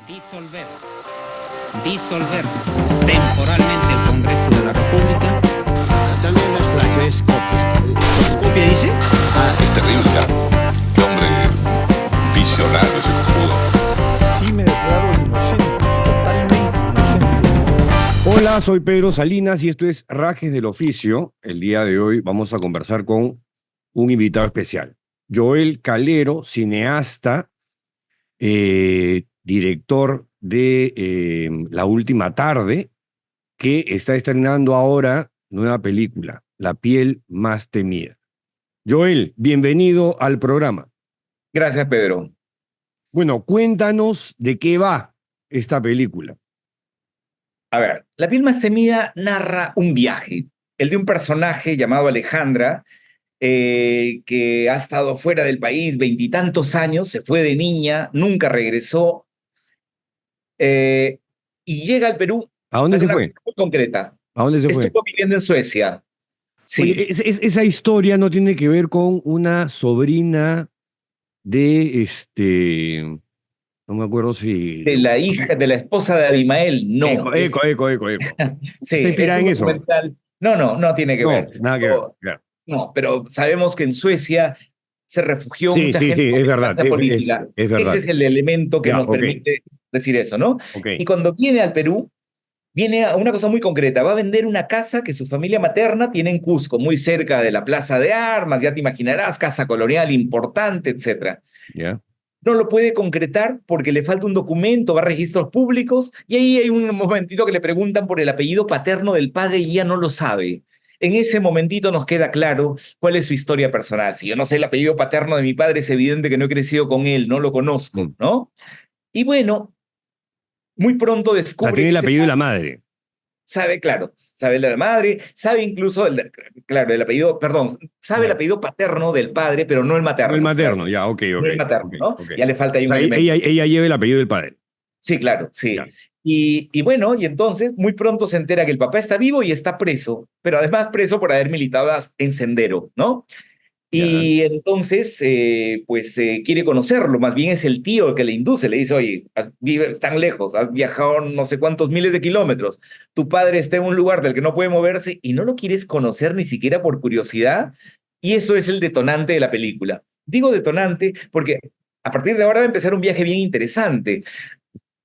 Disolver. Disolver temporalmente el Congreso de la República. También las playa es copia. ¿Copia dice? Es terrible, ¿ah? Qué hombre visionario ese cojudo. Sí me declaro inocente, totalmente inocente. Hola, soy Pedro Salinas y esto es Rajes del Oficio. El día de hoy vamos a conversar con un invitado especial. Joel Calero, cineasta, director de La Última Tarde, que está estrenando ahora nueva película, La Piel Más Temida. Joel, bienvenido al programa. Gracias, Pedro. Bueno, cuéntanos de qué va esta película. A ver, La piel más temida narra un viaje, el de un personaje llamado Alejandra, que ha estado fuera del país veintitantos años, se fue de niña, nunca regresó, y llega al Perú. ¿A dónde se fue? Muy concreta. ¿A dónde se fue? Estuvo viviendo en Suecia. Sí, Oye, esa historia no tiene que ver con una sobrina de no me acuerdo si. de la hija, de la esposa de Abimael, no. Eco. Sí, ¿Está inspirada es un en eso? documental. No tiene que No, ver. nada que ver. Claro. No, pero sabemos que en Suecia se refugió Sí, mucha sí, gente sí, por es la verdad. clase política. Es verdad. Ese es el elemento que Ya, nos ok. permite decir eso, ¿no? Ok. Y cuando viene al Perú, viene a una cosa muy concreta. Va a vender una casa que su familia materna tiene en Cusco, muy cerca de la Plaza de Armas, ya te imaginarás, casa colonial importante, etc. Ya. No lo puede concretar porque le falta un documento, va a registros públicos, y ahí hay un momentito que le preguntan por el apellido paterno del padre y ya no lo sabe. En ese momentito nos queda claro cuál es su historia personal. Si yo no sé el apellido paterno de mi padre, es evidente que no he crecido con él, no lo conozco, ¿no? Y bueno, muy pronto O sea, descubre tiene que el ese apellido de padre la madre. sabe, claro, sabe el de la madre, sabe incluso, claro, el apellido, perdón, sabe el Ya. apellido paterno del padre, pero no el No el materno, claro, materno, ya, ok. no el materno, ¿no? Ok. Ya le falta ahí O un sea, elemento. ella lleva el apellido del padre. Sí, claro, sí. Ya. Y bueno, y entonces muy pronto se entera que el papá está vivo y está preso, pero además preso por haber militado en Sendero, ¿no? Ya. Y entonces, quiere conocerlo, más bien es el tío el que le induce, le dice, oye, vives tan lejos, has viajado no sé cuántos miles de kilómetros, tu padre está en un lugar del que no puede moverse y no lo quieres conocer ni siquiera por curiosidad, y eso es el detonante de la película. Digo detonante porque a partir de ahora va a empezar un viaje bien interesante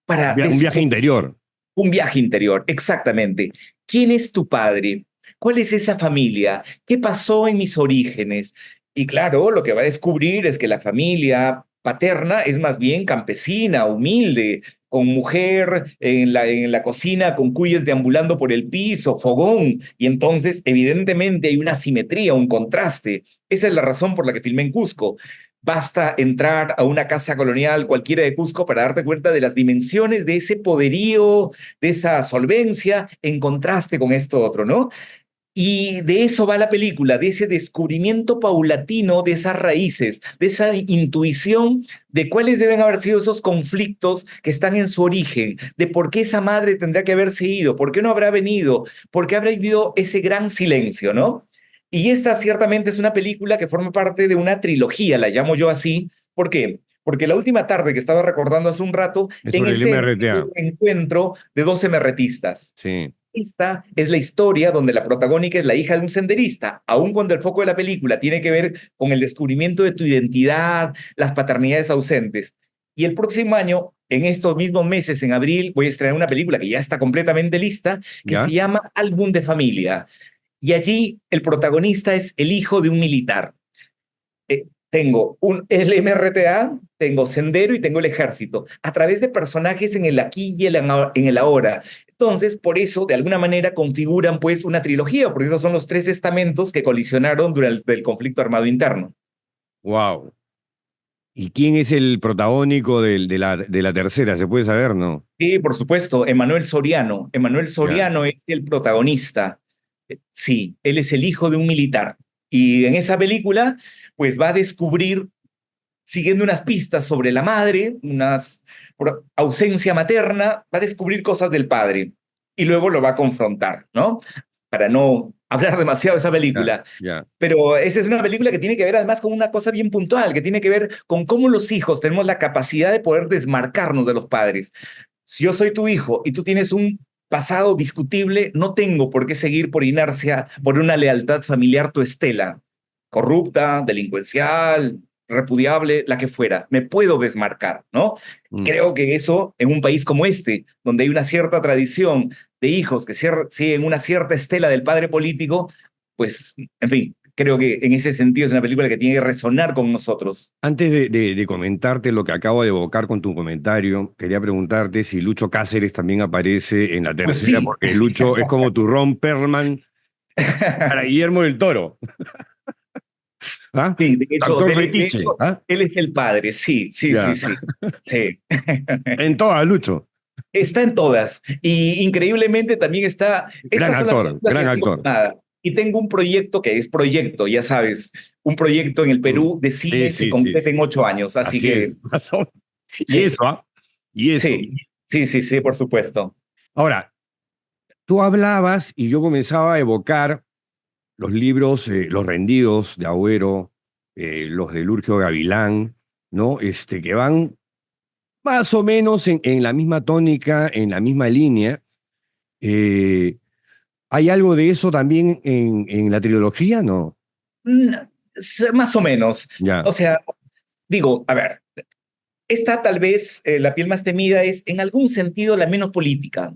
para Un viaje descubrir interior. un viaje interior, exactamente. ¿Quién es tu padre? ¿Cuál es esa familia? ¿Qué pasó en mis orígenes? Y claro, lo que va a descubrir es que la familia paterna es más bien campesina, humilde, con mujer en la cocina, con cuyes deambulando por el piso, fogón. Y entonces, evidentemente, hay una simetría, un contraste. Esa es la razón por la que filmé en Cusco. Basta entrar a una casa colonial cualquiera de Cusco para darte cuenta de las dimensiones de ese poderío, de esa solvencia, en contraste con esto otro, ¿no? Y de eso va la película, de ese descubrimiento paulatino de esas raíces, de esa intuición de cuáles deben haber sido esos conflictos que están en su origen, de por qué esa madre tendrá que haberse ido, por qué no habrá venido, por qué habrá vivido ese gran silencio, ¿no? Y esta ciertamente es una película que forma parte de una trilogía, la llamo yo así. ¿Por qué? Porque La Última Tarde que estaba recordando hace un rato, Es en sobre el ese MRTA. encuentro de dos emerretistas. Sí. Esta es la historia donde la protagónica es la hija de un senderista, aun cuando el foco de la película tiene que ver con el descubrimiento de tu identidad, las paternidades ausentes. Y el próximo año, en estos mismos meses, en abril, voy a estrenar una película que ya está completamente lista, que ¿Ya? se llama Álbum de Familia. Y allí el protagonista es el hijo de un militar. Tengo el MRTA, tengo Sendero y tengo el Ejército, a través de personajes en el aquí y en el ahora. Entonces, por eso, de alguna manera, configuran pues una trilogía, porque esos son los tres estamentos que colisionaron durante el conflicto armado interno. Wow. ¿Y quién es el protagónico de la tercera? ¿Se puede saber, no? Sí, por supuesto, Emanuel Soriano. Emanuel Ya. Soriano es el protagonista. Sí, él es el hijo de un militar. Y en esa película, pues va a descubrir siguiendo unas pistas sobre la madre, por ausencia materna, va a descubrir cosas del padre y luego lo va a confrontar, ¿no? Para no hablar demasiado de esa película. Ya. Pero esa es una película que tiene que ver además con una cosa bien puntual, que tiene que ver con cómo los hijos tenemos la capacidad de poder desmarcarnos de los padres. Si yo soy tu hijo y tú tienes un pasado discutible, no tengo por qué seguir por inercia, por una lealtad familiar tu estela, corrupta, delincuencial, repudiable, la que fuera. Me puedo desmarcar, ¿no? Mm. Creo que eso, en un país como este, donde hay una cierta tradición de hijos que siguen una cierta estela del padre político, pues, en fin, creo que en ese sentido es una película que tiene que resonar con nosotros. Antes de comentarte lo que acabo de evocar con tu comentario, quería preguntarte si Lucho Cáceres también aparece en la Pues tercera, sí. porque Lucho es como tu Ron Perlman para Guillermo del Toro. ¿Ah? Sí, de hecho, Actor de fetiche, hecho, ¿ah? él es el padre, sí, sí, Ya. sí, sí. Sí. En todas, Lucho. Está en todas. Y increíblemente también está. Gran Estas son las actor, películas gran que tengo actor. nada. Y tengo un proyecto que es proyecto, ya sabes, un proyecto en el Perú de cine que Sí, concreta sí. en 8 años. Así que es. Pasó. Y sí, eso, ¿ah? Y eso. sí, sí, sí, sí, por supuesto. Ahora, tú hablabas y yo comenzaba a evocar los libros, Los Rendidos de Agüero, los de Lurgio Gavilán, ¿no? Que van más o menos en la misma tónica, en la misma línea. Eh, ¿Hay algo de eso también en la trilogía? No. Mm, Más o menos. Ya. O sea, digo, a ver, esta tal vez, La piel más temida, es en algún sentido la menos política.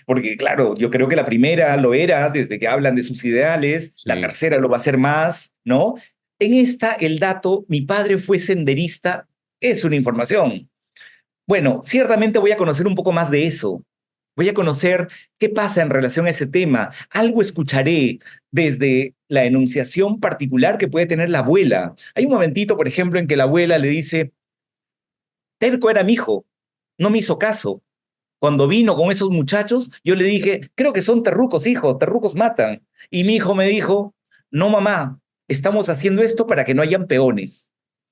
Porque, claro, yo creo que la primera lo era desde que hablan de sus ideales, la Sí. tercera lo va a ser más, ¿no? En esta, el dato, mi padre fue senderista, es una información. Bueno, ciertamente voy a conocer un poco más de eso. Voy a conocer qué pasa en relación a ese tema. Algo escucharé desde la enunciación particular que puede tener la abuela. Hay un momentito, por ejemplo, en que la abuela le dice, Terco era mi hijo, no me hizo caso. Cuando vino con esos muchachos, yo le dije, creo que son terrucos, hijo, terrucos matan. Y mi hijo me dijo, no, mamá, estamos haciendo esto para que no hayan peones.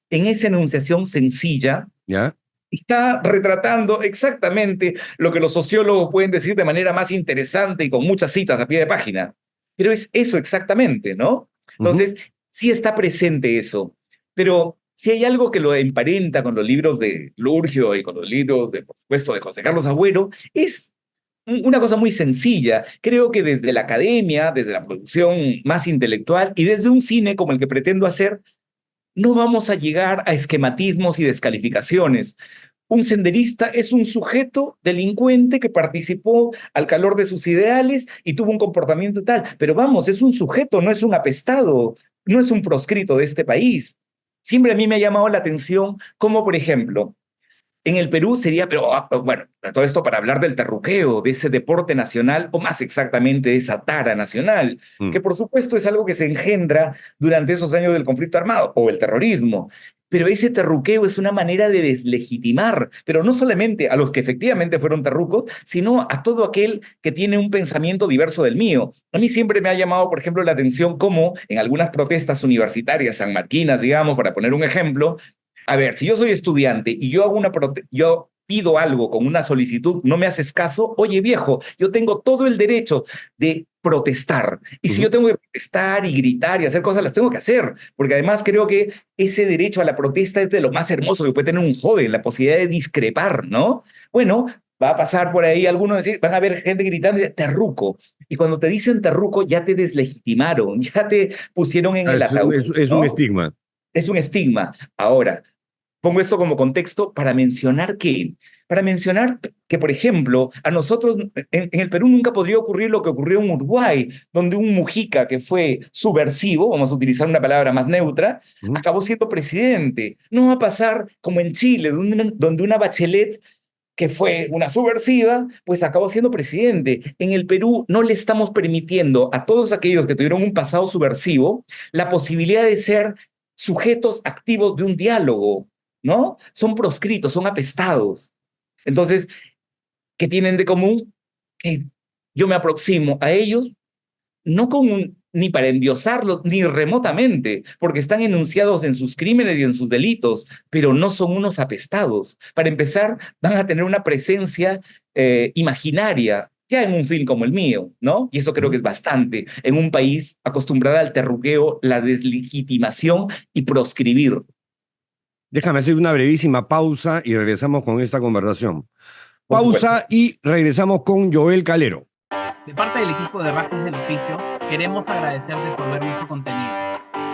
En esa enunciación sencilla, ¿Ya? está retratando exactamente lo que los sociólogos pueden decir de manera más interesante y con muchas citas a pie de página. Pero es eso exactamente, ¿no? Entonces, sí está presente eso. Pero si hay algo que lo emparenta con los libros de Lurgio y con los libros, por supuesto, de José Carlos Agüero, es una cosa muy sencilla. Creo que desde la academia, desde la producción más intelectual y desde un cine como el que pretendo hacer, no vamos a llegar a esquematismos y descalificaciones. Un senderista es un sujeto delincuente que participó al calor de sus ideales y tuvo un comportamiento tal. Pero vamos, es un sujeto, no es un apestado, no es un proscrito de este país. Siempre a mí me ha llamado la atención cómo, por ejemplo, en el Perú sería, pero bueno, todo esto para hablar del terruqueo, de ese deporte nacional, o más exactamente de esa tara nacional, que por supuesto es algo que se engendra durante esos años del conflicto armado o el terrorismo. Pero ese terruqueo es una manera de deslegitimar, pero no solamente a los que efectivamente fueron terrucos, sino a todo aquel que tiene un pensamiento diverso del mío. A mí siempre me ha llamado, por ejemplo, la atención cómo en algunas protestas universitarias sanmarquinas, digamos, para poner un ejemplo, a ver, si yo soy estudiante y yo hago yo pido algo con una solicitud, no me haces caso, oye viejo, yo tengo todo el derecho de protestar. Y si yo tengo que protestar y gritar y hacer cosas, las tengo que hacer, porque además creo que ese derecho a la protesta es de lo más hermoso que puede tener un joven, la posibilidad de discrepar, ¿no? Bueno, va a pasar por ahí algunos decir, van a ver gente gritando, terruco. Y cuando te dicen terruco, ya te deslegitimaron, ya te pusieron en el ataúd. Es ¿no? un estigma. Es un estigma. Ahora, pongo esto como contexto para mencionar que, por ejemplo, a nosotros en el Perú nunca podría ocurrir lo que ocurrió en Uruguay, donde un Mujica que fue subversivo, vamos a utilizar una palabra más neutra, acabó siendo presidente. No va a pasar como en Chile, donde una Bachelet que fue una subversiva, pues acabó siendo presidente. En el Perú no le estamos permitiendo a todos aquellos que tuvieron un pasado subversivo la posibilidad de ser sujetos activos de un diálogo, ¿no? Son proscritos, son apestados. Entonces, ¿qué tienen de común? Que yo me aproximo a ellos no ni para endiosarlos, ni remotamente, porque están enunciados en sus crímenes y en sus delitos, pero no son unos apestados. Para empezar, van a tener una presencia imaginaria, ya en un film como el mío, ¿no? Y eso creo que es bastante en un país acostumbrado al terruqueo, la deslegitimación y proscribir. Déjame hacer una brevísima pausa y regresamos con esta conversación. Por Pausa y regresamos con Joel Calero. De parte del equipo de Rajes del Oficio, queremos agradecerte por ver nuestro contenido.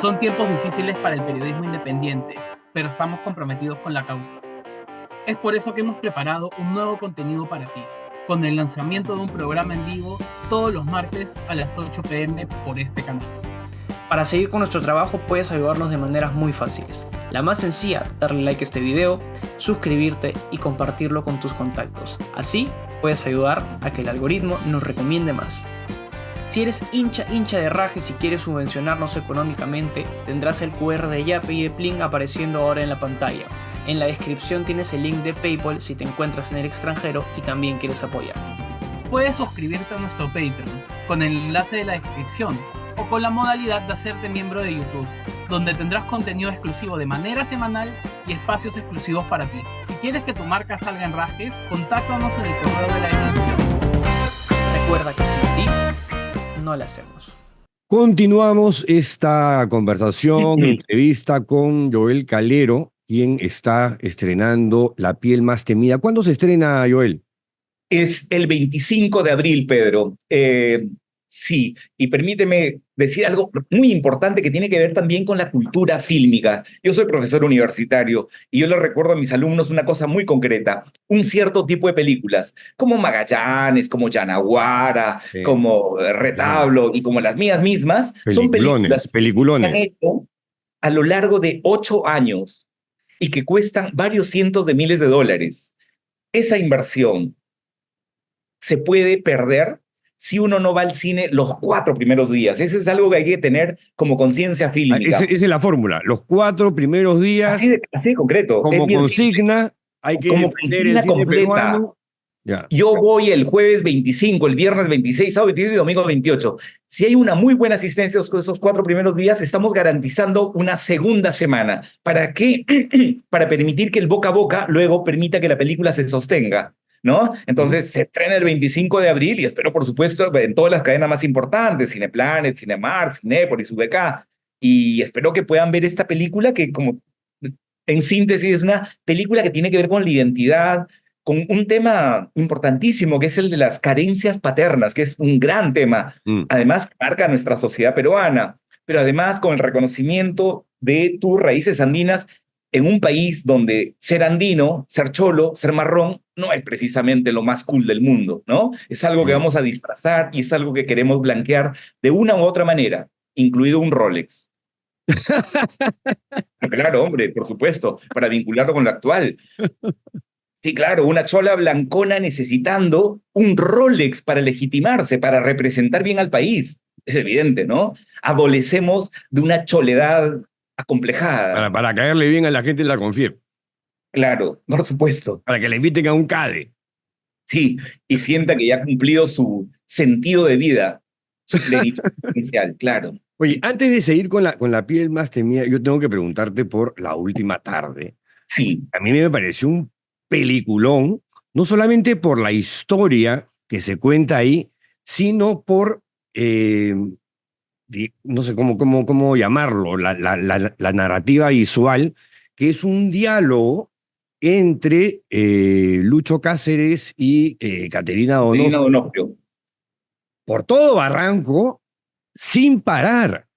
Son tiempos difíciles para el periodismo independiente, pero estamos comprometidos con la causa. Es por eso que hemos preparado un nuevo contenido para ti, con el lanzamiento de un programa en vivo todos los martes a las 8 p.m. por este canal. Para seguir con nuestro trabajo puedes ayudarnos de maneras muy fáciles. La más sencilla, darle like a este video, suscribirte y compartirlo con tus contactos. Así puedes ayudar a que el algoritmo nos recomiende más. Si eres hincha de Rajes y quieres subvencionarnos económicamente, tendrás el QR de Yape y de Plin apareciendo ahora en la pantalla. En la descripción tienes el link de PayPal si te encuentras en el extranjero y también quieres apoyar. Puedes suscribirte a nuestro Patreon con el enlace de la descripción o con la modalidad de hacerte miembro de YouTube, donde tendrás contenido exclusivo de manera semanal y espacios exclusivos para ti. Si quieres que tu marca salga en Rajes, contáctanos en el correo de la descripción. Recuerda que sin ti no la hacemos. Continuamos esta conversación, entrevista con Joel Calero, quien está estrenando La piel más temida. ¿Cuándo se estrena, Joel? Es el 25 de abril, Pedro. Sí, y permíteme decir algo muy importante que tiene que ver también con la cultura fílmica. Yo soy profesor universitario y yo le recuerdo a mis alumnos una cosa muy concreta, un cierto tipo de películas, como Magallanes, como Yanaguara, Sí. como Retablo y como las mías mismas, son películas que se han hecho a lo largo de 8 años y que cuestan varios cientos de miles de dólares. Esa inversión se puede perder si uno no va al cine los 4 primeros días. Eso es algo que hay que tener como conciencia fílmica. Esa es la fórmula. Los 4 primeros días, Así de concreto. como es bien consigna, simple. hay que Como defender el consigna cine completa. peruano. Ya. Yo voy el jueves 25, el viernes 26, sábado 27 y domingo 28. Si hay una muy buena asistencia esos 4 primeros días, estamos garantizando una segunda semana. ¿Para qué? Para permitir que el boca a boca luego permita que la película se sostenga, ¿no? Entonces se estrena el 25 de abril y espero, por supuesto, en todas las cadenas más importantes, Cineplanet, Cinemark, Cinépolis, VK, y espero que puedan ver esta película que, como en síntesis, es una película que tiene que ver con la identidad, con un tema importantísimo que es el de las carencias paternas, que es un gran tema, además marca nuestra sociedad peruana, pero además con el reconocimiento de tus raíces andinas en un país donde ser andino, ser cholo, ser marrón, no es precisamente lo más cool del mundo, ¿no? Es algo que vamos a disfrazar y es algo que queremos blanquear de una u otra manera, incluido un Rolex. Claro, hombre, por supuesto, para vincularlo con lo actual. Sí, claro, una chola blancona necesitando un Rolex para legitimarse, para representar bien al país. Es evidente, ¿no? Adolecemos de una choledad acomplejada. Para caerle bien a la gente de la Confiep. Claro, por supuesto. Para que le inviten a un CADE. Sí, y sienta que ya ha cumplido su sentido de vida, su plenitud inicial, claro. Oye, antes de seguir con la piel más temida, yo tengo que preguntarte por La última tarde. Sí. A mí me pareció un peliculón, no solamente por la historia que se cuenta ahí, sino por, no sé cómo llamarlo, la narrativa visual, que es un diálogo entre Lucho Cáceres y Caterina Donofrio. Por todo Barranco, sin parar,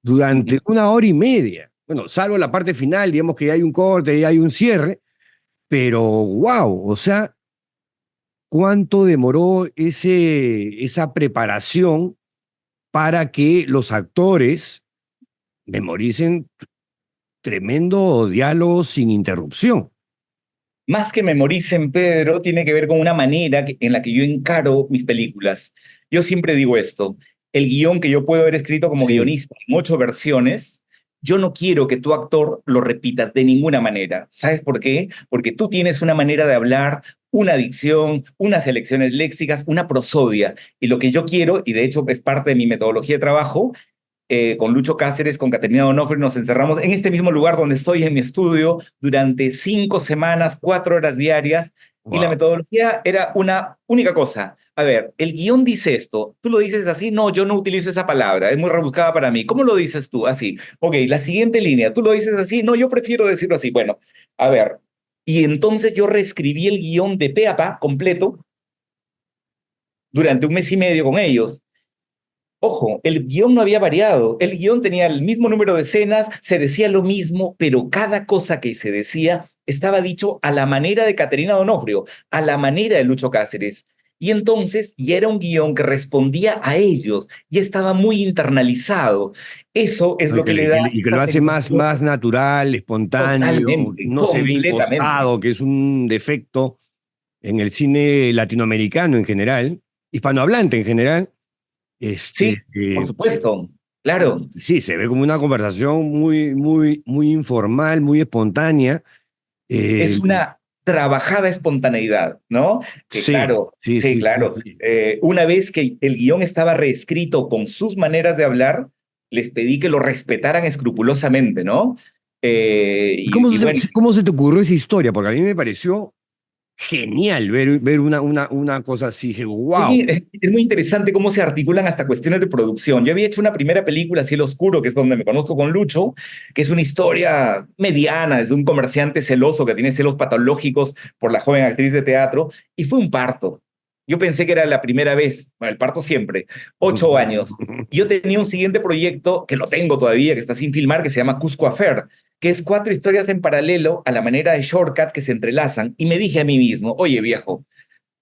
durante 1 hora y media. Bueno, salvo la parte final, digamos que hay un corte y hay un cierre, pero wow, o sea, ¿cuánto demoró esa preparación para que los actores memoricen tremendo diálogo sin interrupción? Más que memoricen, Pedro, tiene que ver con una manera en la que yo encaro mis películas. Yo siempre digo esto, el guión que yo puedo haber escrito como guionista en 8 versiones, yo no quiero que tu actor lo repitas de ninguna manera. ¿Sabes por qué? Porque tú tienes una manera de hablar, una dicción, unas elecciones léxicas, una prosodia. Y lo que yo quiero, y de hecho es parte de mi metodología de trabajo, con Lucho Cáceres, con Caterina Donofrio, nos encerramos en este mismo lugar donde estoy en mi estudio durante 5 semanas, 4 horas diarias, Y la Wow. metodología era una única cosa. A ver, el guión dice esto, tú lo dices así, no, yo no utilizo esa palabra, es muy rebuscada para mí. ¿Cómo lo dices tú? Así. Ok, la siguiente línea, tú lo dices así, no, yo prefiero decirlo así. Bueno, a ver. Y entonces yo reescribí el guión de pe a pa completo durante un mes y medio con ellos. Ojo, el guión no había variado, el guión tenía el mismo número de escenas, se decía lo mismo, pero cada cosa que se decía estaba dicho a la manera de Caterina Donofrio, a la manera de Lucho Cáceres. Y entonces ya era un guión que respondía a ellos, ya estaba muy internalizado. Eso es ¿No? Y lo que, que le y da que- y que lo esa hace más, sensación más natural, espontáneo, totalmente, no se ve completamente. impostado, que es un defecto en el cine latinoamericano en general, hispanohablante en general. Sí, por supuesto, claro. Sí, se ve como una conversación muy, muy, muy informal, muy espontánea. Es Eh, una trabajada espontaneidad, ¿no? Que sí, claro, sí, sí, sí, sí, claro. sí. Una vez que el guión estaba reescrito con sus maneras de hablar, les pedí que lo respetaran escrupulosamente, ¿no? ¿Y cómo Y bueno, cómo se te ocurrió esa historia? Porque a mí me pareció genial ver una cosa así. Dije, wow. es muy interesante cómo se articulan hasta cuestiones de producción. Yo había hecho una primera película, Cielo Oscuro, que es donde me conozco con Lucho, que es una historia mediana, es de un comerciante celoso que tiene celos patológicos por la joven actriz de teatro, y fue un parto. Yo pensé que era la primera vez, bueno, el parto siempre, 8 años. Yo tenía un siguiente proyecto, que lo tengo todavía, que está sin filmar, que se llama Cusco Affair, que es 4 historias en paralelo a la manera de shortcut que se entrelazan, y me dije a mí mismo, oye viejo,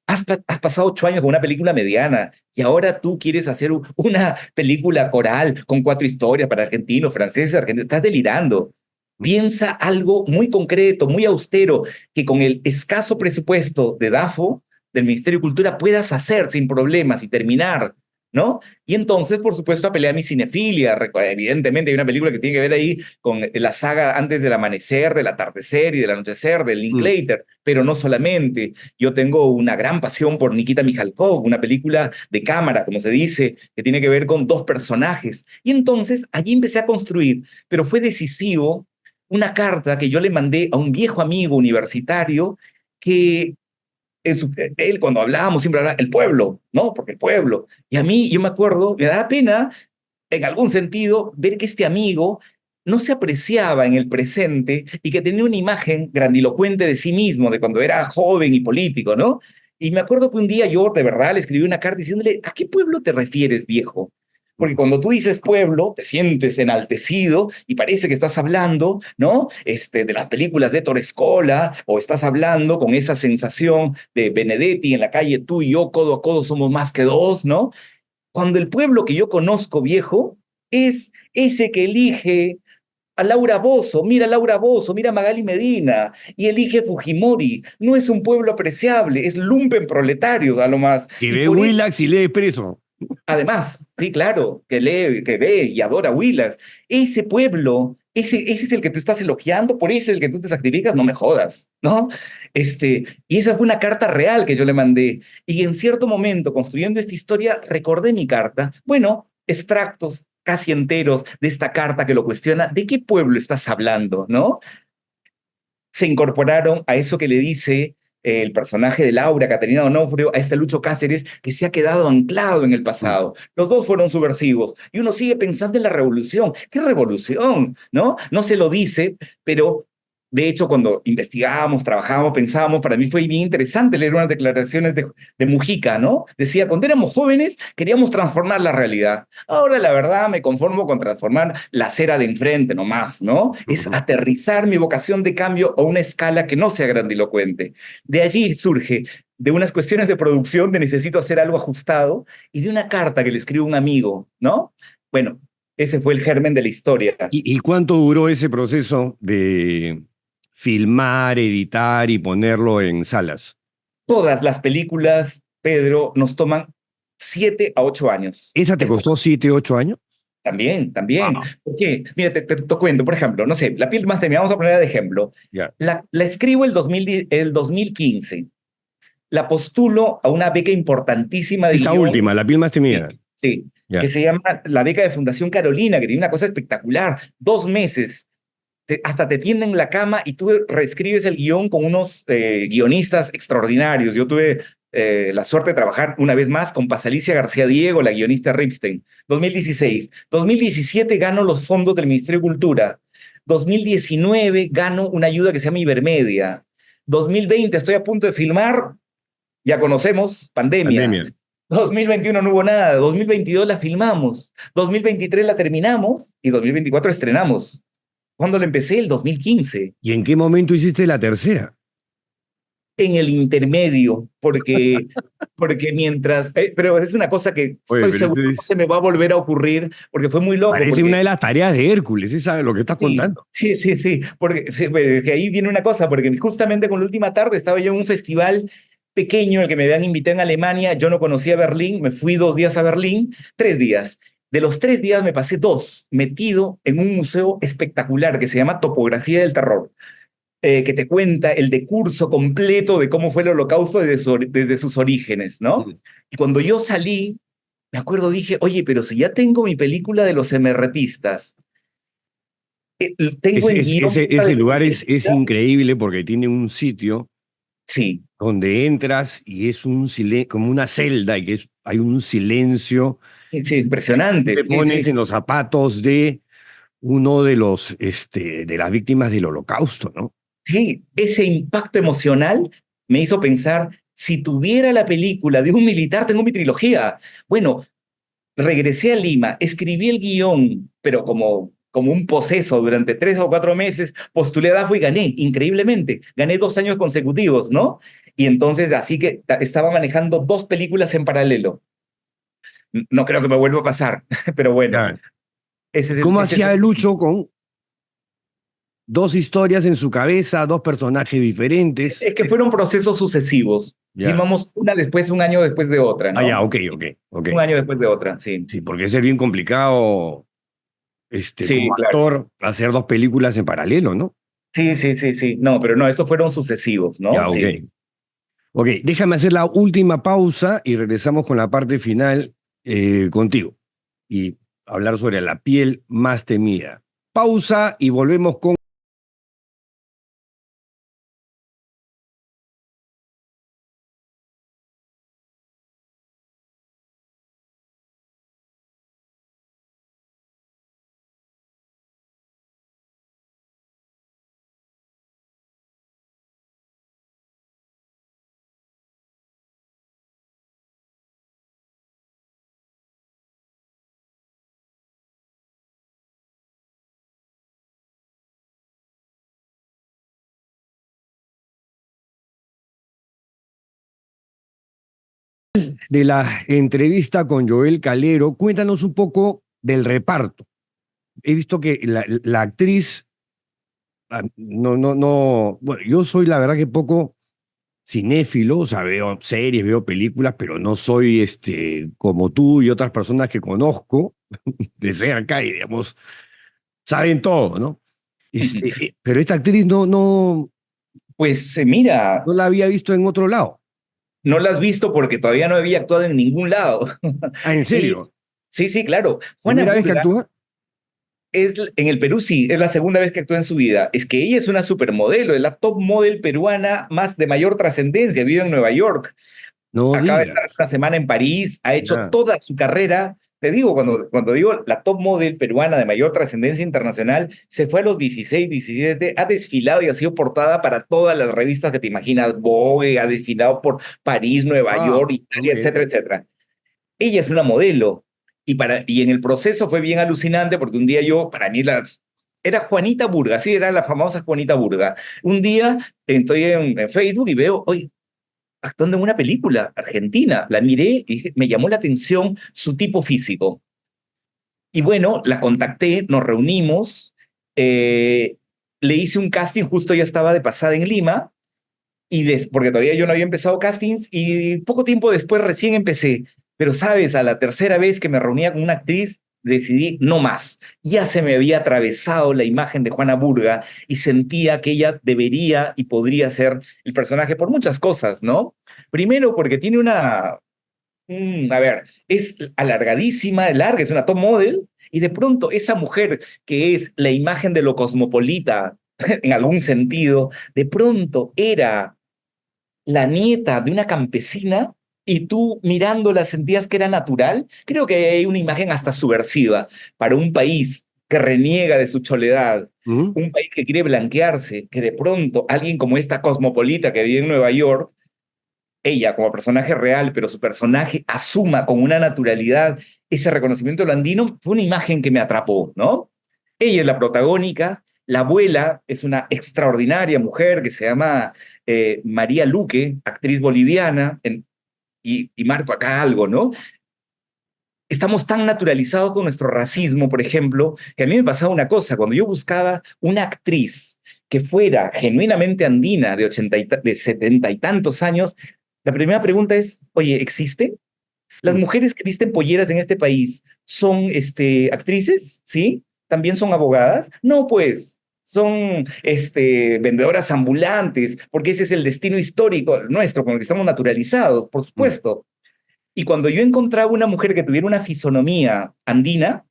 has pasado 8 años con una película mediana y ahora tú quieres hacer una película coral con 4 historias para argentinos, franceses, argentinos. Estás delirando. Piensa algo muy concreto, muy austero, que con el escaso presupuesto de DAFO, del Ministerio de Cultura, puedas hacer sin problemas y terminar, ¿no? Y entonces, por supuesto, apelé a mi cinefilia. Evidentemente hay una película que tiene que ver ahí con la saga antes del amanecer, del atardecer y del anochecer, del Mm. Linklater, pero no solamente. Yo tengo una gran pasión por Nikita Mikhalkov, una película de cámara, como se dice, que tiene que ver con dos personajes. Y entonces allí empecé a construir, pero fue decisivo una carta que yo le mandé a un viejo amigo universitario que él cuando hablábamos siempre hablaba el pueblo, ¿no? Porque el pueblo. Y a mí, yo me acuerdo, me da pena en algún sentido ver que este amigo no se apreciaba en el presente y que tenía una imagen grandilocuente de sí mismo, de cuando era joven y político, ¿no? Y me acuerdo que un día yo de verdad le escribí una carta diciéndole, ¿a qué pueblo te refieres, viejo? Porque cuando tú dices pueblo, te sientes enaltecido y parece que estás hablando, ¿no? De las películas de Ettore Scola, o estás hablando con esa sensación de Benedetti en la calle, tú y yo, codo a codo, somos más que dos, ¿no? Cuando el pueblo que yo conozco, viejo, es ese que elige a Laura Bozzo, mira a Laura Bozzo, mira a Magali Medina, y elige Fujimori. No es un pueblo apreciable, es lumpen proletario a lo más. Que Y ve por eso, Willax y lee Expreso. además, sí, claro, que lee, que ve y adora a Willax. Ese pueblo, ese es el que tú estás elogiando, por eso es el que tú te sacrificas, no me jodas, ¿no? Y esa fue una carta real que yo le mandé. Y en cierto momento, construyendo esta historia, recordé mi carta. Bueno, extractos casi enteros de esta carta que lo cuestiona. ¿De qué pueblo estás hablando, no? Se incorporaron a eso que le dice el personaje de Laura, Caterina Donofrio, a este Lucho Cáceres que se ha quedado anclado en el Mm. pasado. Los dos fueron subversivos y uno sigue pensando en la revolución. ¿Qué revolución? ¿No? No se lo dice, pero de hecho cuando investigábamos, trabajábamos, pensábamos, para mí fue bien interesante leer unas declaraciones de Mujica, ¿no? Decía, cuando éramos jóvenes queríamos transformar la realidad. Ahora la verdad me conformo con transformar la acera de enfrente nomás, ¿no? Es aterrizar mi vocación de cambio a una escala que no sea grandilocuente. De allí surge de unas cuestiones de producción de necesito hacer algo ajustado y de una carta que le escribe un amigo, ¿no? Bueno, ese fue el germen de la historia. ¿Y cuánto duró ese proceso de filmar, editar y ponerlo en salas? Todas las películas, Pedro, nos toman 7 a 8 años. ¿Esa te costó 7, 8 años? También, también. Wow. ¿Por qué? Mira, te cuento, por ejemplo, no sé, La piel más temida, vamos a poner de ejemplo. Ya. La escribo el 2015. La postulo a una beca importantísima de Esta guión. última, La piel más temida. Sí, sí, Ya. que se llama la beca de Fundación Carolina, que tiene una cosa espectacular. 2 meses hasta te tienden la cama y tú reescribes el guión con unos guionistas extraordinarios. Yo tuve la suerte de trabajar una vez más con Pasalicia García Diego, la guionista Ripstein. 2016. 2017 gano los fondos del Ministerio de Cultura. 2019 gano una ayuda que se llama Ibermedia. 2020 estoy a punto de filmar, ya conocemos, pandemia. 2021 no hubo nada, 2022 la filmamos, 2023 la terminamos y 2024 estrenamos. ¿Cuándo la empecé? El 2015. ¿Y en qué momento hiciste la tercera? En el intermedio, porque mientras... pero es una cosa que estoy seguro no se me va a volver a ocurrir, porque fue muy loco. Parece una de las tareas de Hércules, ¿sí lo que estás contando? Sí, porque que ahí viene una cosa, porque justamente con la última tarde estaba yo en un festival pequeño, el que me habían invitado en Alemania, yo no conocía Berlín, me fui 2 días a Berlín, 3 días. De los 3 días me pasé 2 metido en un museo espectacular que se llama Topografía del Terror, que te cuenta el decurso completo de cómo fue el Holocausto desde sus orígenes, ¿no? Y cuando yo salí, me acuerdo, dije, oye, pero si ya tengo mi película de los emerretistas, tengo en guión... Ese lugar es increíble porque tiene un sitio sí, donde entras y es como una celda y que hay un silencio. sí, impresionante. Te pones en los zapatos de uno de de las víctimas del Holocausto, ¿no? Sí, ese impacto emocional me hizo pensar, si tuviera la película de un militar, tengo mi trilogía. Bueno, regresé a Lima, escribí el guión, pero como un poseso durante 3 o 4 meses, postulé a DAFO y gané, increíblemente. Gané 2 años consecutivos, ¿no? Y entonces así que estaba manejando 2 películas en paralelo. No creo que me vuelva a pasar, pero bueno. Claro. ¿Cómo hacía Lucho con 2 historias en su cabeza, 2 personajes diferentes? Es que fueron procesos sucesivos. Filmamos una después, un año después de otra, ¿no? Ah, ya, ok. Un año después de otra, sí. Sí, porque es bien complicado como actor hacer 2 películas en paralelo, ¿no? Sí. No, pero no, estos fueron sucesivos, ¿no? Ya, ok. Sí. Ok, déjame hacer la última pausa y regresamos con la parte final contigo y hablar sobre la piel más temida. Pausa y volvemos con... de la entrevista con Joel Calero, cuéntanos un poco del reparto. He visto que la actriz, bueno, yo soy la verdad que poco cinéfilo, o sea, veo series, veo películas, pero no soy como tú y otras personas que conozco de cerca y, digamos, saben todo, ¿no? Pero esta actriz pues mira, no la había visto en otro lado. No la has visto porque todavía no había actuado en ningún lado. Ah, ¿en serio? Sí, claro. ¿Primera vez que actúa? En el Perú sí, es la segunda vez que actúa en su vida. Es que ella es una supermodelo, es la top model peruana de mayor trascendencia, vive en Nueva York. Acaba de estar una semana en París, ha hecho toda su carrera. Te digo, cuando digo la top model peruana de mayor trascendencia internacional, se fue a los 16, 17, ha desfilado y ha sido portada para todas las revistas que te imaginas, Vogue, ha desfilado por París, Nueva York, Italia, etcétera, etcétera. Ella es una modelo y en el proceso fue bien alucinante porque un día para mí era Juanita Burga, sí, era la famosa Juanita Burga. Un día estoy en Facebook y veo, oye, actuando en una película argentina. La miré y me llamó la atención su tipo físico. Y bueno, la contacté, nos reunimos, le hice un casting, justo ya estaba de pasada en Lima, porque todavía yo no había empezado castings, y poco tiempo después recién empecé. Pero sabes, a la tercera vez que me reunía con una actriz, decidí no más. Ya se me había atravesado la imagen de Juana Burga y sentía que ella debería y podría ser el personaje por muchas cosas, ¿no? Primero porque tiene es alargadísima, larga, es una top model Y de pronto esa mujer que es la imagen de lo cosmopolita, en algún sentido, de pronto era la nieta de una campesina y tú mirándola sentías que era natural. Creo que hay una imagen hasta subversiva para un país que reniega de su choledad, Ujú. un país que quiere blanquearse, que de pronto alguien como esta cosmopolita que vive en Nueva York, ella como personaje real, pero su personaje asuma con una naturalidad ese reconocimiento de lo andino, fue una imagen que me atrapó, ¿no? Ella es la protagónica, la abuela es una extraordinaria mujer que se llama María Luque, actriz boliviana, y marco acá algo, ¿no? Estamos tan naturalizados con nuestro racismo, por ejemplo, que a mí me pasaba una cosa, cuando yo buscaba una actriz que fuera genuinamente andina de 70 y tantos años, la primera pregunta es, oye, ¿existe? ¿Las mujeres que visten polleras en este país son actrices? ¿Sí? ¿También son abogadas? No, pues, son vendedoras ambulantes, porque ese es el destino histórico nuestro, con el que estamos naturalizados, por Mm. supuesto. Y cuando yo encontraba una mujer que tuviera una fisonomía andina,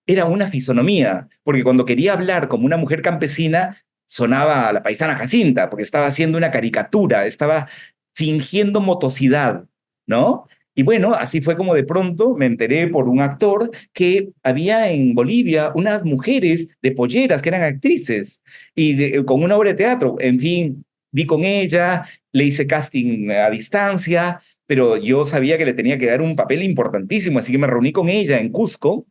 era una fisonomía, porque cuando quería hablar como una mujer campesina, sonaba a la paisana Jacinta, porque estaba haciendo una caricatura, estaba fingiendo motosidad, ¿no? Y bueno, así fue como de pronto me enteré por un actor que había en Bolivia unas mujeres de polleras que eran actrices y con una obra de teatro. En fin, vi con ella, le hice casting a distancia, pero yo sabía que le tenía que dar un papel importantísimo, así que me reuní con ella en Cusco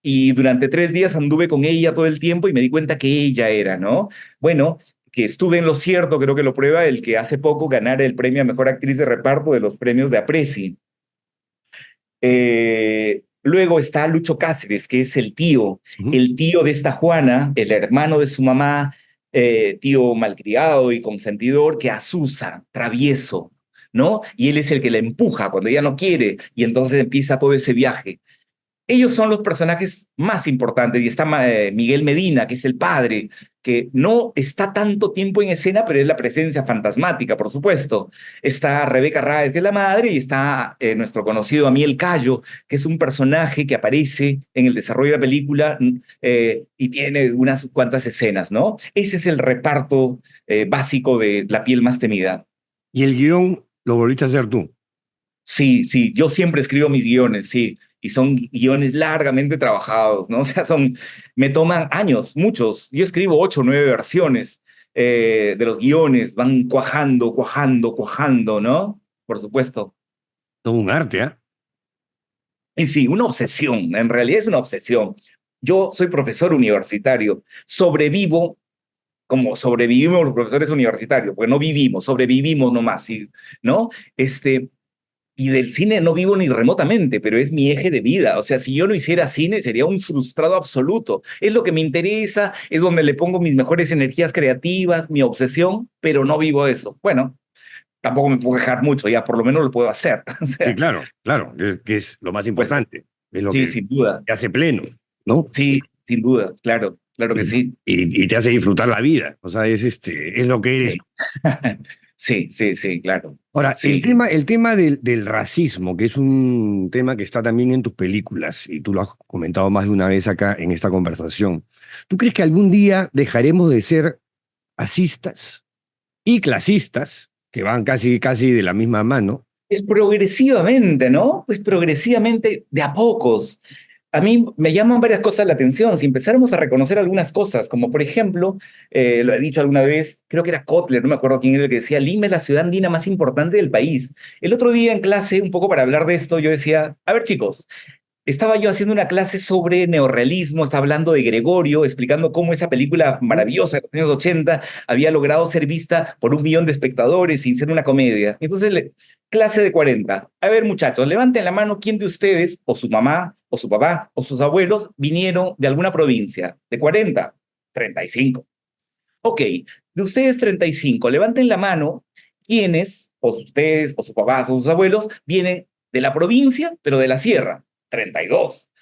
y durante 3 días anduve con ella todo el tiempo y me di cuenta que ella era, ¿no? Bueno, que estuve en lo cierto, creo que lo prueba el que hace poco ganara el premio a Mejor Actriz de Reparto de los premios de Apreci. Luego está Lucho Cáceres, que es Ujú. el tío de esta Juana, el hermano de su mamá, tío malcriado y consentidor, que asusa, travieso, ¿no? Y él es el que la empuja cuando ella no quiere, y entonces empieza todo ese viaje. Ellos son los personajes más importantes y está Miguel Medina, que es el padre, que no está tanto tiempo en escena, pero es la presencia fantasmática, por supuesto. Está Rebeca Ráez, que es la madre, y está nuestro conocido Amiel Cayo, que es un personaje que aparece en el desarrollo de la película y tiene unas cuantas escenas, ¿no? Ese es el reparto básico de La piel más temida. Y el guión lo volviste a hacer tú. Sí, sí, yo siempre escribo mis guiones, sí, y son guiones largamente trabajados, ¿no? O sea, me toman años, muchos. Yo escribo 8 o 9 versiones de los guiones, van cuajando, cuajando, cuajando, ¿no? Por supuesto. Todo un arte, ¿ah? Y sí, una obsesión, en realidad es una obsesión. Yo soy profesor universitario, sobrevivo como sobrevivimos los profesores universitarios, porque no vivimos, sobrevivimos nomás, ¿sí? ¿No? Y del cine no vivo ni remotamente, pero es mi eje de vida. O sea, si yo no hiciera cine, sería un frustrado absoluto. Es lo que me interesa, es donde le pongo mis mejores energías creativas, mi obsesión, pero no vivo eso. Bueno, tampoco me puedo quejar mucho, ya por lo menos lo puedo hacer. O Sí, sea, claro, claro, que es lo más pues importante, es lo sí, que sin duda. te hace pleno, ¿no? Sí, sin duda, claro, claro que Y, sí. y te hace disfrutar la vida, o sea, es lo que eres. Sí, sí, sí, sí, claro. Ahora, Sí. el tema del racismo, que es un tema que está también en tus películas, y tú lo has comentado más de una vez acá en esta conversación. ¿Tú crees que algún día dejaremos de ser racistas y clasistas, que van casi, casi de la misma mano? Es progresivamente, ¿no? Pues progresivamente, de a pocos. A mí me llaman varias cosas la atención. Si empezáramos a reconocer algunas cosas, como por ejemplo, lo he dicho alguna vez, creo que era Kotler, no me acuerdo quién era el que decía, Lima es la ciudad andina más importante del país. El otro día en clase, un poco para hablar de esto, yo decía, a ver chicos, estaba yo haciendo una clase sobre neorrealismo, estaba hablando de Gregorio, explicando cómo esa película maravillosa de los años 80 había logrado ser vista por 1 millón de espectadores sin ser una comedia. Entonces, clase de 40. A ver, muchachos, levanten la mano quién de ustedes, o su mamá, o su papá, o sus abuelos, vinieron de alguna provincia. De 40, 35. Ok, de ustedes 35, levanten la mano quiénes, o ustedes, o sus papás, o sus abuelos, vienen de la provincia, pero de la sierra. 32.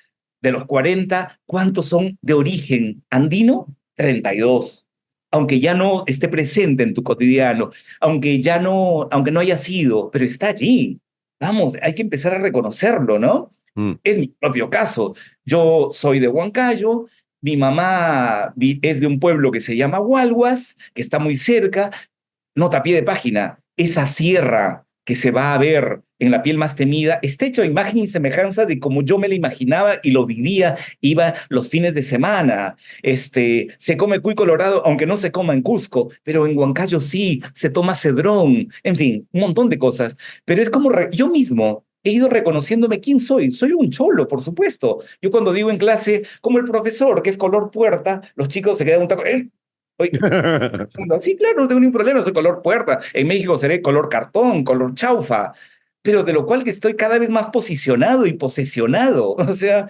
De los 40, ¿cuántos son de origen andino? 32. Aunque ya no esté presente en tu cotidiano, aunque no haya sido, pero está allí. Vamos, hay que empezar a reconocerlo, ¿no? Mm. Es mi propio caso. Yo soy de Huancayo, mi mamá es de un pueblo que se llama Hualhuas, que está muy cerca. Nota a pie de página, esa sierra que se va a ver en La piel más temida está hecho a imagen y semejanza de como yo me la imaginaba y lo vivía, iba los fines de semana. Se come cuy colorado, aunque no se coma en Cusco, pero en Huancayo sí, se toma cedrón, en fin, un montón de cosas. Pero es como yo mismo he ido reconociéndome quién soy. Soy un cholo, por supuesto. Yo cuando digo en clase, como el profesor, que es color puerta, los chicos se quedan un taco. Oye, sí, claro, no tengo ningún problema, soy color puerta. En México seré color cartón, color chaufa, pero de lo cual que estoy cada vez más posicionado y posesionado. O sea,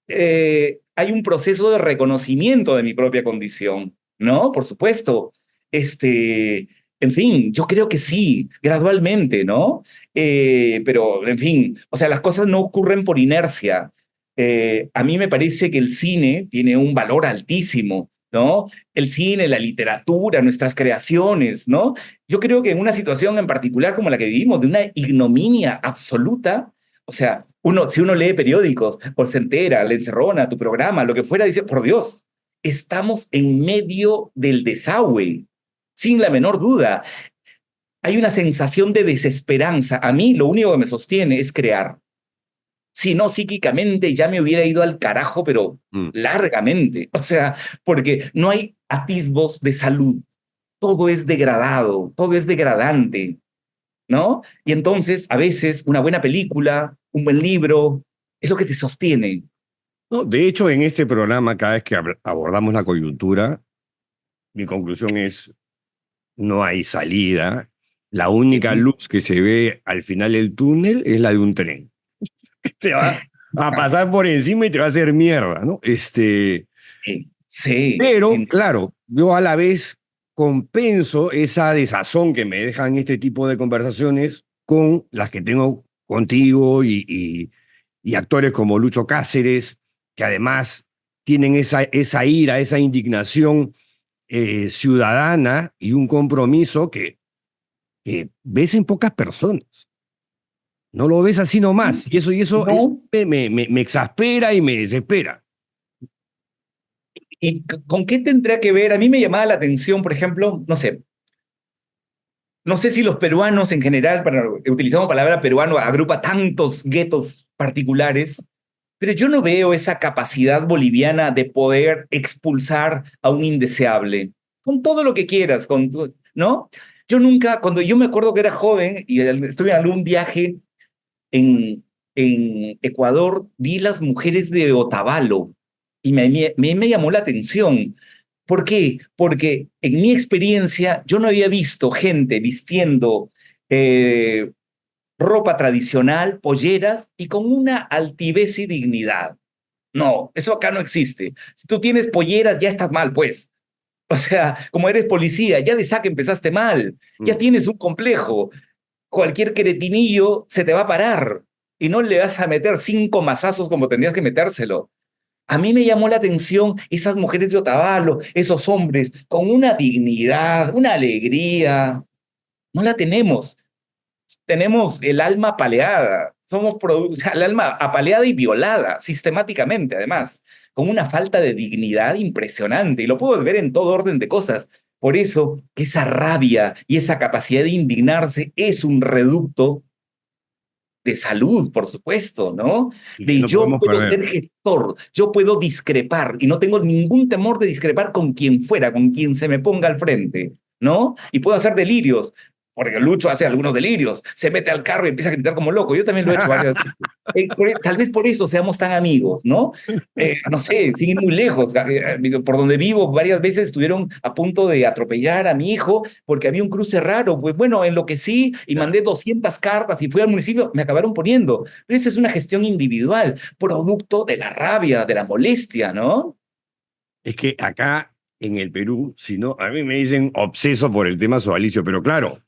hay un proceso de reconocimiento de mi propia condición, ¿no? Por supuesto. En fin, yo creo que sí, gradualmente, ¿no? Pero, en fin, o sea, las cosas no ocurren por inercia. A mí me parece que el cine tiene un valor altísimo, ¿no? El cine, la literatura, nuestras creaciones, ¿no? Yo creo que en una situación en particular como la que vivimos, de una ignominia absoluta, o sea, si uno lee periódicos, o se entera, La Encerrona, tu programa, lo que fuera, dice, por Dios, estamos en medio del desagüe, sin la menor duda. Hay una sensación de desesperanza. A mí lo único que me sostiene es crear. Si no, psíquicamente ya me hubiera ido al carajo, pero largamente. O sea, porque no hay atisbos de salud. Todo es degradado, todo es degradante, ¿no? Y entonces, a veces, una buena película, un buen libro, es lo que te sostiene. No, de hecho, en este programa, cada vez que abordamos la coyuntura, mi conclusión es, no hay salida. La única luz que se ve al final del túnel es la de un tren. Te va a pasar por encima y te va a hacer mierda, ¿no? Sí. Pero, Sí. claro, yo a la vez compenso esa desazón que me dejan este tipo de conversaciones con las que tengo contigo y actores como Lucho Cáceres, que además tienen esa ira, esa indignación ciudadana y un compromiso que ves en pocas personas. No lo ves así nomás. Y eso No. me exaspera y me desespera. ¿Y con qué tendría que ver? A mí me llamaba la atención, por ejemplo, no sé si los peruanos en general, utilizamos palabra peruano, agrupa tantos guetos particulares, pero yo no veo esa capacidad boliviana de poder expulsar a un indeseable, con todo lo que quieras, ¿no? Yo nunca, cuando yo me acuerdo que era joven y estuve en algún viaje en Ecuador, vi las mujeres de Otavalo y me llamó la atención. ¿Por qué? Porque en mi experiencia yo no había visto gente vistiendo ropa tradicional, polleras y con una altivez y dignidad. No, eso acá no existe. Si tú tienes polleras, ya estás mal, pues. O sea, como eres policía, ya de saque empezaste mal, ya tienes un complejo. Cualquier cretinillo se te va a parar y no le vas a meter 5 mazazos como tendrías que metérselo. A mí me llamó la atención esas mujeres de Otavalo, esos hombres, con una dignidad, una alegría. No la tenemos. Tenemos el alma apaleada. O sea, el alma apaleada y violada, sistemáticamente, además, con una falta de dignidad impresionante. Y lo puedo ver en todo orden de cosas. Por eso, esa rabia y esa capacidad de indignarse es un reducto de salud, por supuesto, ¿no? Y que De no yo podemos puedo perder. ser gestor, yo puedo discrepar y no tengo ningún temor de discrepar con quien fuera, con quien se me ponga al frente, ¿no? Y puedo hacer delirios, porque Lucho hace algunos delirios, se mete al carro y empieza a gritar como loco, yo también lo he hecho varias veces. Tal vez por eso seamos tan amigos, ¿no? No sé, sin ir muy lejos, por donde vivo varias veces estuvieron a punto de atropellar a mi hijo porque había un cruce raro, pues bueno, enloquecí y mandé 200 cartas y fui al municipio, me acabaron poniendo, pero esa es una gestión individual, producto de la rabia, de la molestia, ¿no? Es que acá en el Perú, si no, a mí me dicen obseso por el tema sodalicio, pero claro,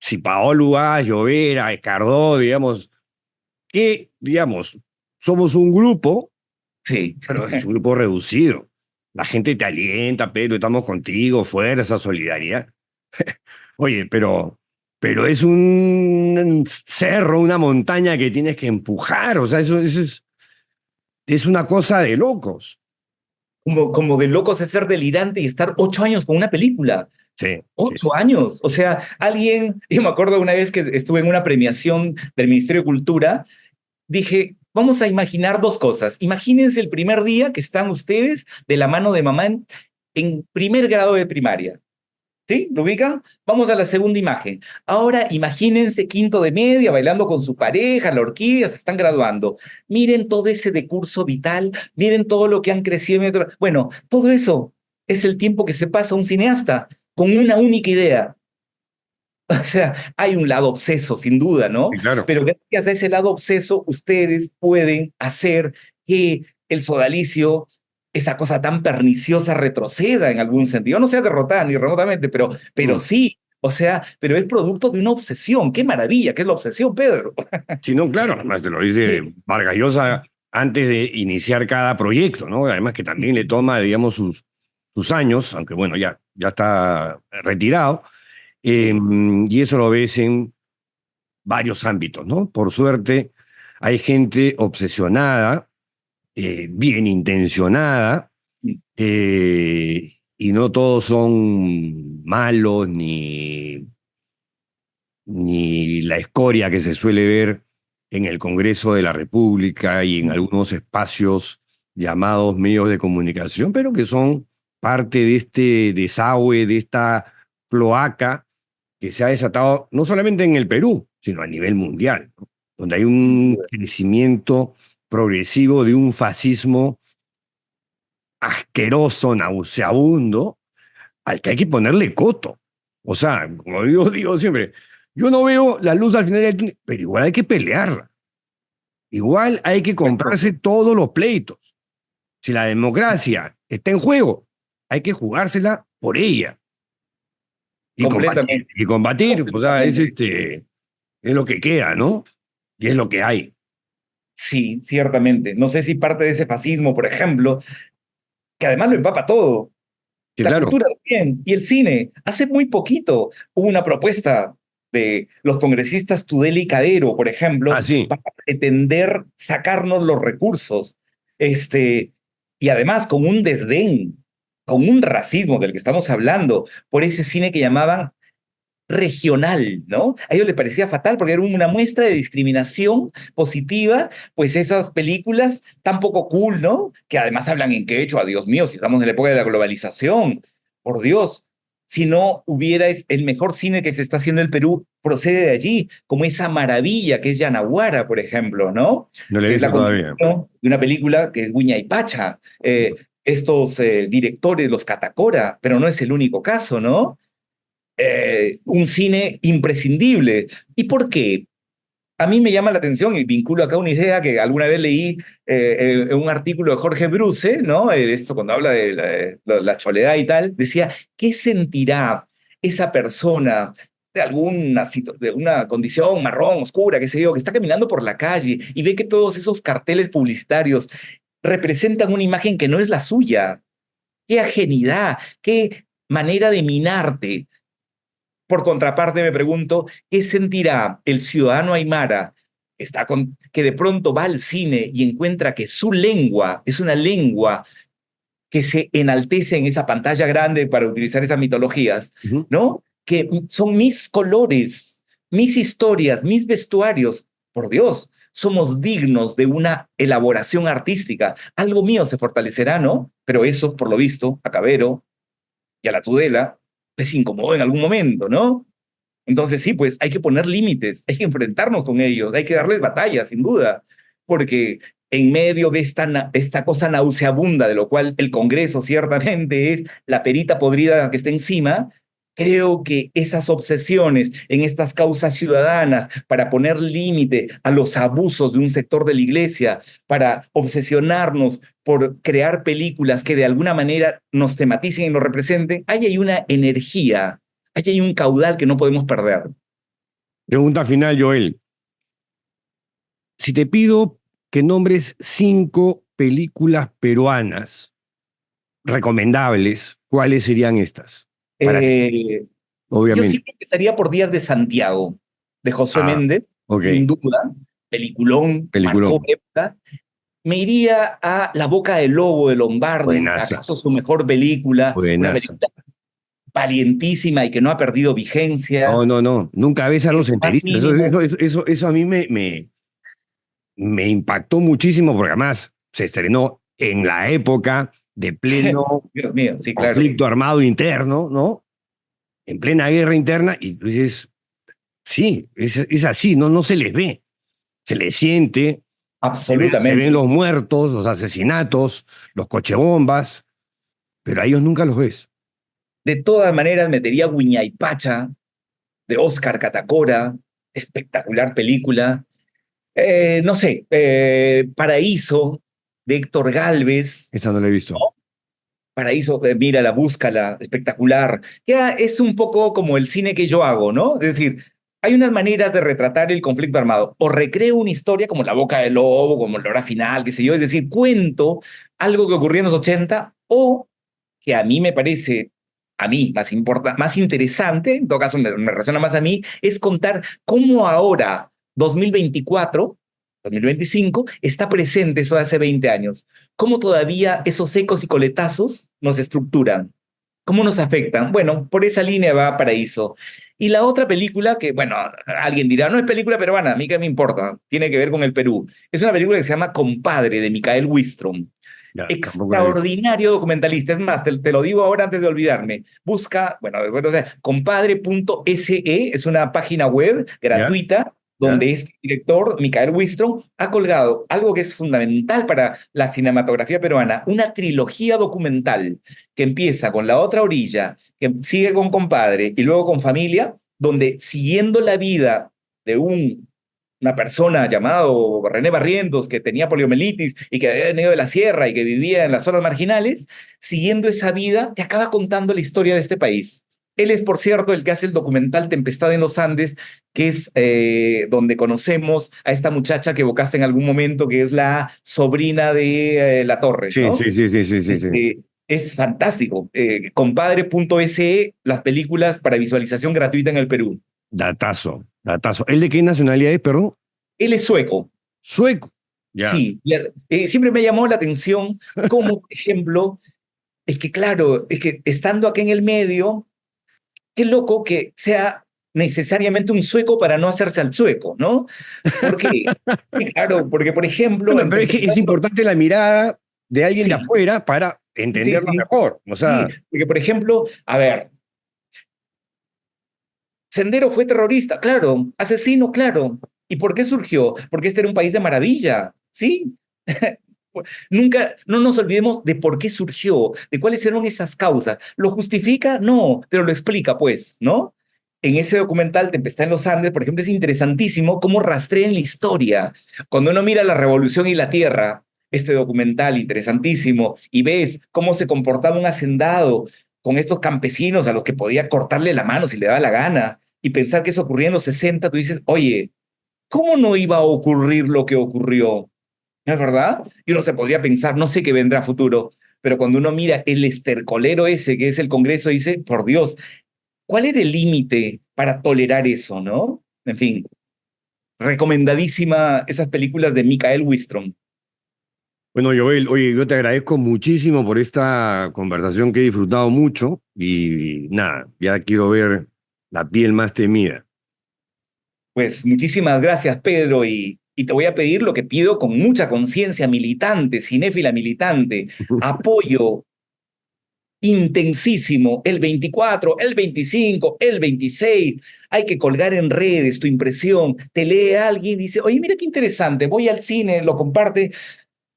si Paolo va, Llovera, Escardó, digamos, que, digamos, somos un grupo, Sí. pero es un grupo reducido. La gente te alienta, Pedro, estamos contigo, fuerza, solidaridad. Oye, pero pero es un cerro, una montaña que tienes que empujar. O sea, eso es una cosa de locos. Como de locos es ser delirante y estar 8 años con una película. Sí, sí. 8 años. O sea, yo me acuerdo una vez que estuve en una premiación del Ministerio de Cultura, dije, vamos a imaginar dos cosas. Imagínense el primer día que están ustedes de la mano de mamá en primer grado de primaria. ¿Sí? ¿Lo ubican? Vamos a la segunda imagen. Ahora imagínense quinto de media, bailando con su pareja, la orquídea, se están graduando. Miren todo ese decurso vital, miren todo lo que han crecido. Bueno, todo eso es el tiempo que se pasa un cineasta con una única idea. O sea, hay un lado obseso, sin duda, ¿no? Sí, claro. Pero gracias a ese lado obseso, ustedes pueden hacer que el sodalicio, esa cosa tan perniciosa, retroceda en algún sentido. No sea derrotada ni remotamente, pero sí. O sea, pero es producto de una obsesión. ¡Qué maravilla! ¿Qué es la obsesión, Pedro? Sí, no, claro, además te lo dice Vargas Llosa antes de iniciar cada proyecto, ¿no? Además que también le toma, digamos, sus años, aunque bueno, ya está retirado, y eso lo ves en varios ámbitos, ¿no? Por suerte, hay gente obsesionada, bien intencionada, y no todos son malos ni la escoria que se suele ver en el Congreso de la República y en algunos espacios llamados medios de comunicación, pero que son parte de este desagüe, de esta cloaca que se ha desatado no solamente en el Perú, sino a nivel mundial, ¿no? Donde hay un crecimiento progresivo de un fascismo asqueroso, nauseabundo, al que hay que ponerle coto. O sea, como digo siempre, yo no veo la luz al final del túnel, pero igual hay que pelearla. Igual hay que comprarse todos los pleitos. Si la democracia está en juego, hay que jugársela por ella. Y Completamente. combatir, o sea, es lo que queda, ¿no? Y es lo que hay. Sí, ciertamente. No sé si parte de ese fascismo, por ejemplo, que además lo empapa todo. Sí, La claro. cultura también, y el cine. Hace muy poquito hubo una propuesta de los congresistas Tudela y Cadero, por ejemplo, Ah, sí. para pretender sacarnos los recursos. Y además con un desdén, con un racismo del que estamos hablando, por ese cine que llamaban regional, ¿no? A ellos les parecía fatal porque era una muestra de discriminación positiva, pues esas películas tan poco cool, ¿no? Que además hablan en quechua, Dios mío, si estamos en la época de la globalización, por Dios, si no hubiera el mejor cine que se está haciendo en el Perú, procede de allí, como esa maravilla que es Yanaguara, por ejemplo, ¿no? No le he Que es la visto todavía. continuación de una película que es Huña y Pacha. Estos directores, los Catacora, pero no es el único caso, ¿no? Un cine imprescindible. ¿Y por qué? A mí me llama la atención y vinculo acá una idea que alguna vez leí en un artículo de Jorge Bruce, ¿no? Esto cuando habla de la choledad y tal, decía, ¿qué sentirá esa persona de una condición marrón, oscura, qué sé yo, que está caminando por la calle y ve que todos esos carteles publicitarios representan una imagen que no es la suya? ¡Qué ajenidad! ¡Qué manera de minarte! Por contraparte, me pregunto, ¿qué sentirá el ciudadano aymara que de pronto va al cine y encuentra que su lengua es una lengua que se enaltece en esa pantalla grande para utilizar esas mitologías, ¿no? Que son mis colores, mis historias, mis vestuarios. Por Dios, somos dignos de una elaboración artística. Algo mío se fortalecerá, ¿no? Pero eso, por lo visto, a Cabero y a la Tudela les incomodó en algún momento, ¿no? Entonces sí, pues hay que poner límites, hay que enfrentarnos con ellos, hay que darles batalla, sin duda, porque en medio de esta cosa nauseabunda, de lo cual el Congreso ciertamente es la perita podrida que está encima, creo que esas obsesiones en estas causas ciudadanas para poner límite a los abusos de un sector de la iglesia, para obsesionarnos por crear películas que de alguna manera nos tematicen y nos representen, hay una energía, hay un caudal que no podemos perder. Pregunta final, Joel. Si te pido que nombres 5 películas peruanas recomendables, ¿cuáles serían estas? Para ti. Yo obviamente. sí empezaría por Días de Santiago, de José Méndez, Ok, sin duda. Peliculón, Peliculón. marcó época. Me iría a La Boca del Lobo de Lombardi, Buenaza. acaso su mejor película, una buenaza. película valientísima y que no ha perdido vigencia. No. Nunca ves a los Más enteristas. mínimo. Eso a mí me impactó muchísimo porque además se estrenó en la época de pleno Dios mío, sí, claro. conflicto armado interno, ¿no? En plena guerra interna, y tú dices, sí, es así, no se les ve. Se les siente, se ven Absolutamente. los muertos, los asesinatos, los cochebombas, pero a ellos nunca los ves. De todas maneras, metería Huñaypacha, de Oscar Catacora, espectacular película. No sé, Paraíso, de Héctor Gálvez. Esa no la he visto. Paraíso, mírala, búscala, espectacular. Ya es un poco como el cine que yo hago, ¿no? Es decir, hay unas maneras de retratar el conflicto armado. O recreo una historia como La Boca del Lobo, como La Hora Final, qué sé yo. Es decir, cuento algo que ocurrió en los 80, o que a mí me parece, a mí más interesante, en todo caso me resuena más a mí, es contar cómo ahora, 2024, 2025, está presente eso de hace 20 años. Cómo todavía esos ecos y coletazos nos estructuran. ¿Cómo nos afectan? Bueno, por esa línea va Paraíso. Y la otra película que, bueno, alguien dirá, no es película peruana, a mí qué me importa, tiene que ver con el Perú. Es una película que se llama Compadre, de Micael Wistrom. Ya, tampoco la he visto. Extraordinario documentalista. Es más, te lo digo ahora antes de olvidarme. Busca, bueno, o sea, compadre.se, es una página web gratuita donde este director, Micael Wistrom, ha colgado algo que es fundamental para la cinematografía peruana, una trilogía documental que empieza con La Otra Orilla, que sigue con Compadre y luego con Familia, donde siguiendo la vida de una persona llamado René Barrientos, que tenía poliomielitis y que había venido de la sierra y que vivía en las zonas marginales, siguiendo esa vida, te acaba contando la historia de este país. Él es, por cierto, el que hace el documental Tempestad en los Andes, que es donde conocemos a esta muchacha que evocaste en algún momento, que es la sobrina de La Torre, Sí, ¿no? sí. Es fantástico. Compadre.se, las películas para visualización gratuita en el Perú. Datazo. ¿Él de qué nacionalidad es, perdón? Él es sueco. Sueco. Ya. Sí, siempre me llamó la atención cómo, por ejemplo, es que claro, es que estando aquí en el medio, qué loco que sea necesariamente un sueco para no hacerse al sueco, ¿no? Porque, claro, porque por ejemplo... Bueno, pero es que es importante la mirada de alguien de Sí. afuera para entenderlo Sí. mejor. O sea, Sí, porque por ejemplo, a ver, Sendero fue terrorista, claro, asesino, claro. ¿Y por qué surgió? Porque este era un país de maravilla, ¿sí? Nunca, no nos olvidemos de por qué surgió, de cuáles eran esas causas. ¿Lo justifica? No, pero lo explica, pues, ¿no? En ese documental, Tempestad en los Andes, por ejemplo, es interesantísimo cómo rastrean la historia. Cuando uno mira La Revolución y la Tierra, este documental interesantísimo, y ves cómo se comportaba un hacendado con estos campesinos a los que podía cortarle la mano si le daba la gana, y pensar que eso ocurría en los 60, tú dices, oye, ¿cómo no iba a ocurrir lo que ocurrió? ¿No es verdad? Y uno se podría pensar, no sé qué vendrá a futuro, pero cuando uno mira el estercolero ese que es el Congreso, dice, por Dios, ¿cuál era el límite para tolerar eso, no? En fin, recomendadísima esas películas de Micael Wistrom. bueno, Joel, oye, yo te agradezco muchísimo por esta conversación que he disfrutado mucho y nada, ya quiero ver La Piel Más Temida. Pues muchísimas gracias, Pedro, y te voy a pedir lo que pido con mucha conciencia militante, cinéfila militante, apoyo intensísimo, el 24, el 25, el 26, hay que colgar en redes tu impresión, te lee alguien y dice, oye, mira qué interesante, voy al cine, lo comparte.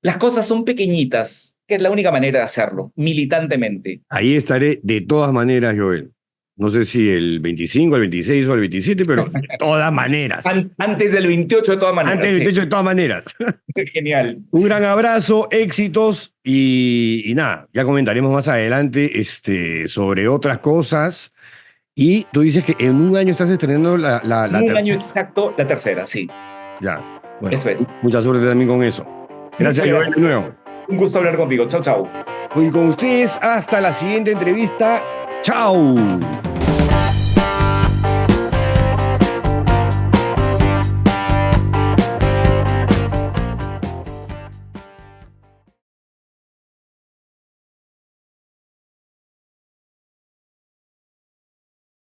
Las cosas son pequeñitas, que es la única manera de hacerlo, militantemente. Ahí estaré de todas maneras, Joel. No sé si el 25, el 26 o el 27, pero de todas maneras. Antes del 28 de todas maneras. Antes del 28 de todas maneras. Genial. Un gran abrazo, éxitos y nada, ya comentaremos más adelante sobre otras cosas. Y tú dices que en un año estás estrenando la En un tercera. año exacto, la tercera, sí. Ya, bueno, Eso es. mucha suerte también con eso. Gracias, Muchas Joel, de nuevo. Un gusto hablar contigo. Chau, chau. Y con ustedes, hasta la siguiente entrevista. ¡Chao!